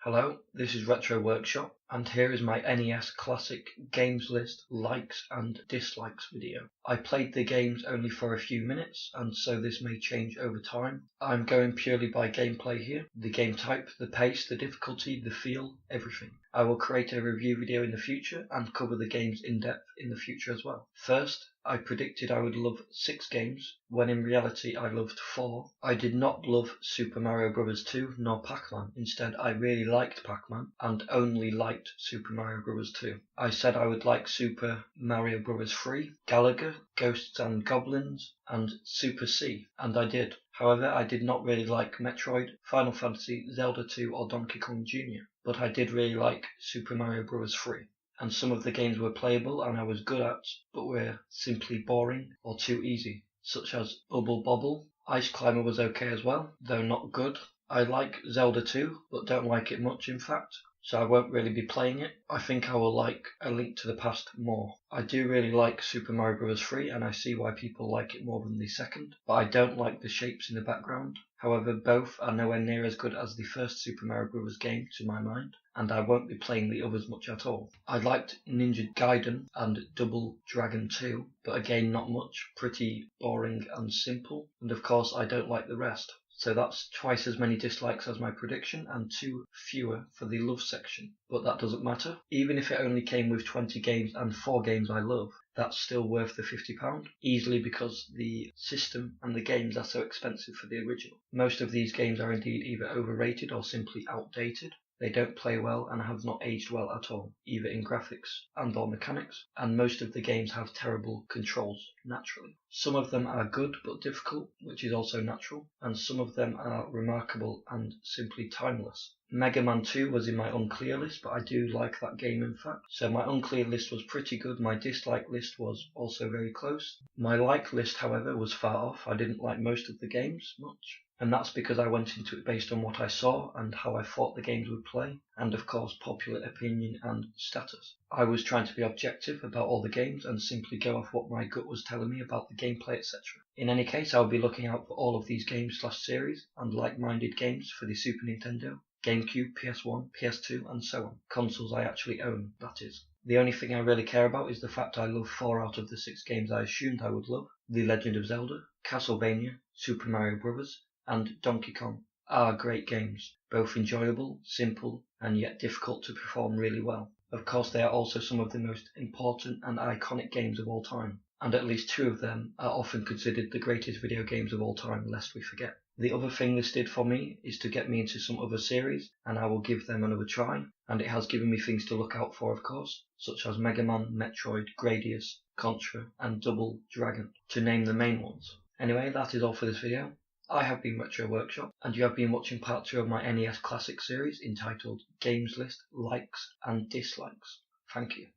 Hello, this is Retro Workshop, and here is my NES Classic games list likes and dislikes video. I played the games only for a few minutes, and so this may change over time. I'm going purely by gameplay here, the game type, the pace, the difficulty, the feel, everything. I will create a review video in the future and cover the games in depth in the future as well. First, I predicted I would love 6 games, when in reality I loved 4. I did not love Super Mario Bros. 2 nor Pac-Man. Instead, I really liked Pac-Man and only liked Super Mario Bros. 2. I said I would like Super Mario Bros. 3, Galaga, Ghosts and Goblins, and Super C, and I did. However, I did not really like Metroid, Final Fantasy, Zelda 2 or Donkey Kong Jr., but I did really like Super Mario Bros. 3. And some of the games were playable and I was good at, but were simply boring or too easy, such as Bubble Bobble. Ice Climber was okay as well, though not good. I like Zelda 2, but don't like it much in fact, so I won't really be playing it. I think I will like A Link to the Past more. I do really like Super Mario Bros. 3 and I see why people like it more than the second, but I don't like the shapes in the background. However, both are nowhere near as good as the first Super Mario Bros. Game to my mind, and I won't be playing the others much at all. I liked Ninja Gaiden and Double Dragon 2, but again not much, pretty boring and simple, and of course I don't like the rest. So that's twice as many dislikes as my prediction and 2 fewer for the love section. But that doesn't matter. Even if it only came with 20 games and 4 games I love, that's still worth the £50, easily because the system and the games are so expensive for the original. Most of these games are indeed either overrated or simply outdated. They don't play well and have not aged well at all, either in graphics and or mechanics, and most of the games have terrible controls, naturally. Some of them are good but difficult, which is also natural, and some of them are remarkable and simply timeless. Mega Man 2 was in my unclear list, but I do like that game in fact. So my unclear list was pretty good, my dislike list was also very close. My like list, however, was far off. I didn't like most of the games much, and that's because I went into it based on what I saw and how I thought the games would play, and of course popular opinion and status. I was trying to be objective about all the games and simply go off what my gut was telling me about the gameplay, etc. In any case, I'll be looking out for all of these games/series and like-minded games for the Super Nintendo, GameCube, PS1, PS2 and so on. Consoles I actually own, that is. The only thing I really care about is the fact I love 4 out of the 6 games I assumed I would love. The Legend of Zelda, Castlevania, Super Mario Bros. And Donkey Kong are great games, both enjoyable, simple, and yet difficult to perform really well. Of course, they are also some of the most important and iconic games of all time, and at least 2 of them are often considered the greatest video games of all time, lest we forget. The other thing this did for me is to get me into some other series, and I will give them another try, and it has given me things to look out for, of course, such as Mega Man, Metroid, Gradius, Contra, and Double Dragon, to name the main ones. Anyway, that is all for this video. I have been Retro Workshop, and you have been watching part 2 of my NES Classic series entitled Games List Likes and Dislikes. Thank you.